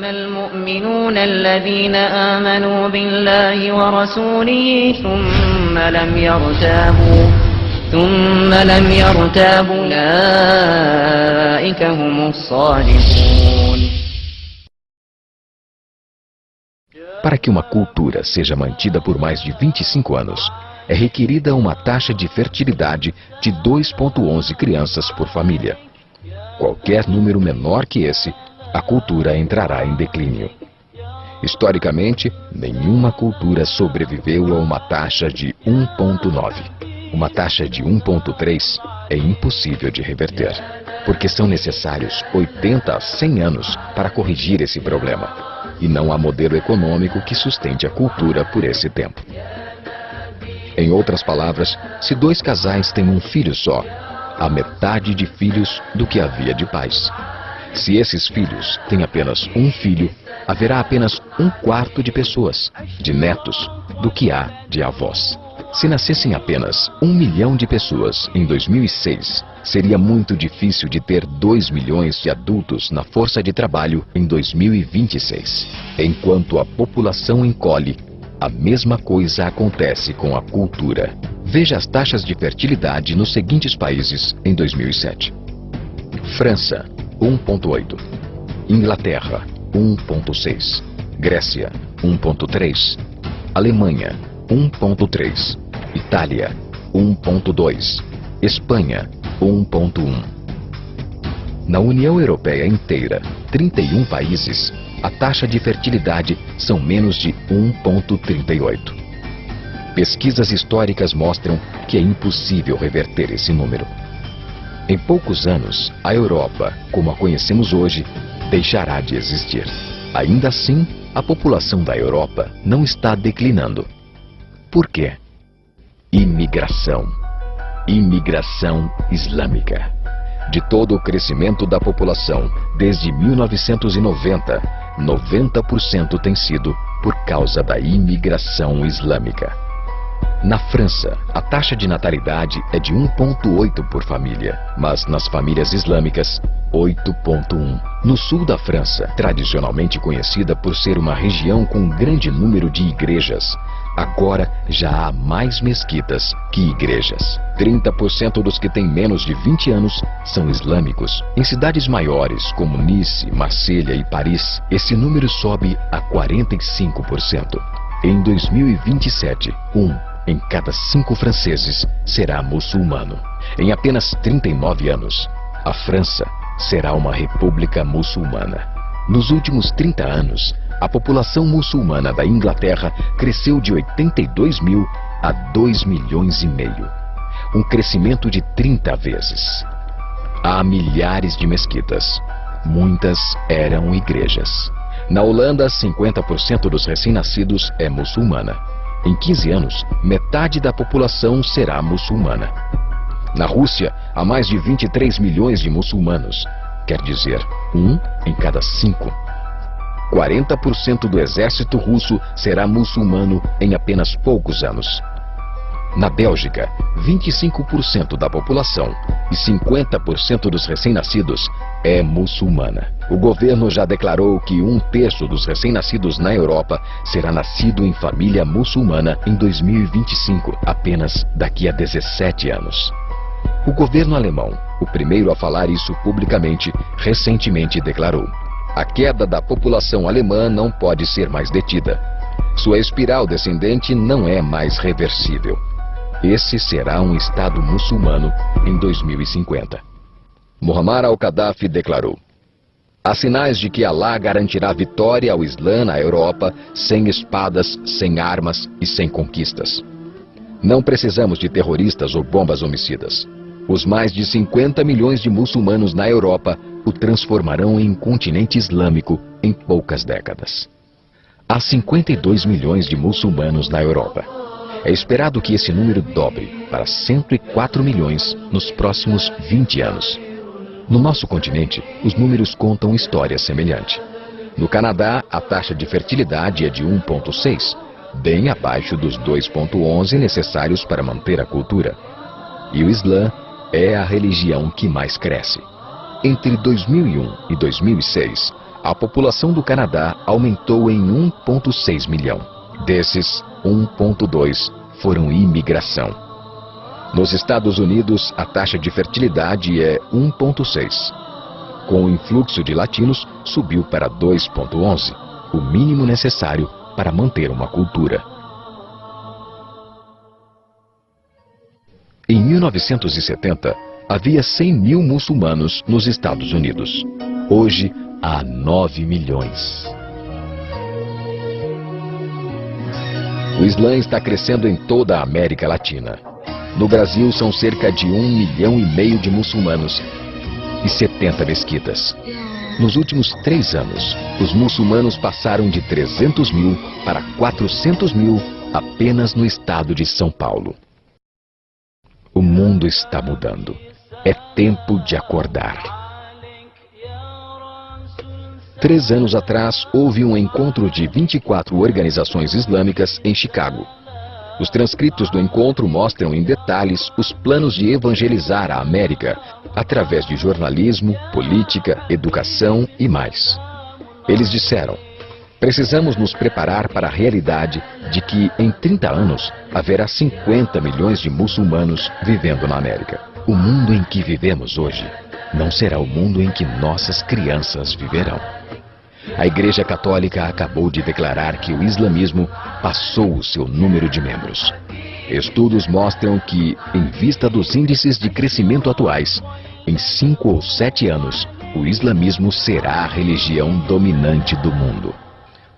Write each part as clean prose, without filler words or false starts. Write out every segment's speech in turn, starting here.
إنما المؤمنون الذين آمنوا بالله ورسوله ثم لم يرتابوا أولئك هم الصادقون. Para que uma cultura seja mantida por mais de 25 anos, é requerida uma taxa de fertilidade de 2,11 crianças por família. Qualquer número menor que esse, a cultura entrará em declínio. Historicamente, nenhuma cultura sobreviveu a uma taxa de 1,9. Uma taxa de 1,3 é impossível de reverter, porque são necessários 80 a 100 anos para corrigir esse problema. E não há modelo econômico que sustente a cultura por esse tempo. Em outras palavras, se dois casais têm um filho só, há metade de filhos do que havia de pais. Se esses filhos têm apenas um filho, haverá apenas 1/4 de pessoas, de netos, do que há de avós. Se nascessem apenas 1 milhão de pessoas em 2006, seria muito difícil de ter 2 milhões de adultos na força de trabalho em 2026. Enquanto a população encolhe, a mesma coisa acontece com a cultura. Veja as taxas de fertilidade nos seguintes países em 2007. França, 1,8. Inglaterra, 1,6. Grécia, 1,3. Alemanha, 1,3. Itália, 1,2. Espanha, 1,1. Na União Europeia inteira, 31 países, a taxa de fertilidade são menos de 1,38. Pesquisas históricas mostram que é impossível reverter esse número. Em poucos anos, a Europa, como a conhecemos hoje, deixará de existir. Ainda assim, a população da Europa não está declinando. Por quê? Imigração. Imigração islâmica. De todo o crescimento da população, desde 1990, 90% tem sido por causa da imigração islâmica. Na França, a taxa de natalidade é de 1,8 por família, mas nas famílias islâmicas, 8,1. No sul da França, tradicionalmente conhecida por ser uma região com um grande número de igrejas, agora já há mais mesquitas que igrejas. 30% dos que têm menos de 20 anos são islâmicos. Em cidades maiores, como Nice, Marselha e Paris, esse número sobe a 45%. Em 2027, 1 em cada 5 franceses será muçulmano. Em apenas 39 anos, a França será uma república muçulmana. Nos últimos 30 anos, a população muçulmana da Inglaterra cresceu de 82 mil a 2 milhões e meio. Um crescimento de 30 vezes. Há milhares de mesquitas. Muitas eram igrejas. Na Holanda, 50% dos recém-nascidos é muçulmana. Em 15 anos, metade da população será muçulmana. Na Rússia, há mais de 23 milhões de muçulmanos. Quer dizer, 1 em cada 5. 40% do exército russo será muçulmano em apenas poucos anos. Na Bélgica, 25% da população e 50% dos recém-nascidos é muçulmana. O governo já declarou que 1/3 dos recém-nascidos na Europa será nascido em família muçulmana em 2025, apenas daqui a 17 anos. O governo alemão, o primeiro a falar isso publicamente, recentemente declarou: a queda da população alemã não pode ser mais detida. Sua espiral descendente não é mais reversível. Esse será um Estado muçulmano em 2050. Muammar al-Gaddafi declarou: há sinais de que Alá garantirá vitória ao Islã na Europa sem espadas, sem armas e sem conquistas. Não precisamos de terroristas ou bombas homicidas. Os mais de 50 milhões de muçulmanos na Europa o transformarão em um continente islâmico em poucas décadas. Há 52 milhões de muçulmanos na Europa. É esperado que esse número dobre para 104 milhões nos próximos 20 anos. No nosso continente, os números contam história semelhante. No Canadá, a taxa de fertilidade é de 1,6, bem abaixo dos 2,11 necessários para manter a cultura. E o Islã é a religião que mais cresce. Entre 2001 e 2006, a população do Canadá aumentou em 1,6 milhão. Desses, 1,2 foram imigração. Nos Estados Unidos, a taxa de fertilidade é 1,6. Com o influxo de latinos, subiu para 2,11, o mínimo necessário para manter uma cultura. Em 1970, havia 100 mil muçulmanos nos Estados Unidos. Hoje, há 9 milhões. O Islã está crescendo em toda a América Latina. No Brasil, são cerca de 1,5 milhão de muçulmanos e 70 mesquitas. Nos últimos 3 anos, os muçulmanos passaram de 300 mil para 400 mil apenas no estado de São Paulo. O mundo está mudando. É tempo de acordar. 3 anos atrás, houve um encontro de 24 organizações islâmicas em Chicago. Os transcritos do encontro mostram em detalhes os planos de evangelizar a América através de jornalismo, política, educação e mais. Eles disseram: precisamos nos preparar para a realidade de que, em 30 anos, haverá 50 milhões de muçulmanos vivendo na América. O mundo em que vivemos hoje não será o mundo em que nossas crianças viverão. A Igreja Católica acabou de declarar que o islamismo passou o seu número de membros. Estudos mostram que, em vista dos índices de crescimento atuais, em 5 ou 7 anos, o islamismo será a religião dominante do mundo.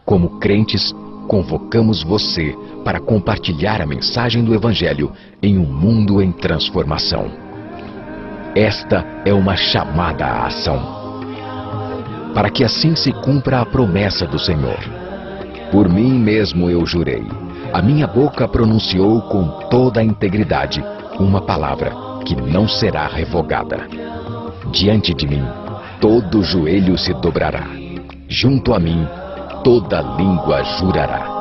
Como crentes, convocamos você para compartilhar a mensagem do Evangelho em um mundo em transformação. Esta é uma chamada à ação, para que assim se cumpra a promessa do Senhor. Por mim mesmo eu jurei, a minha boca pronunciou com toda a integridade uma palavra que não será revogada. Diante de mim, todo joelho se dobrará. Junto a mim, toda língua jurará.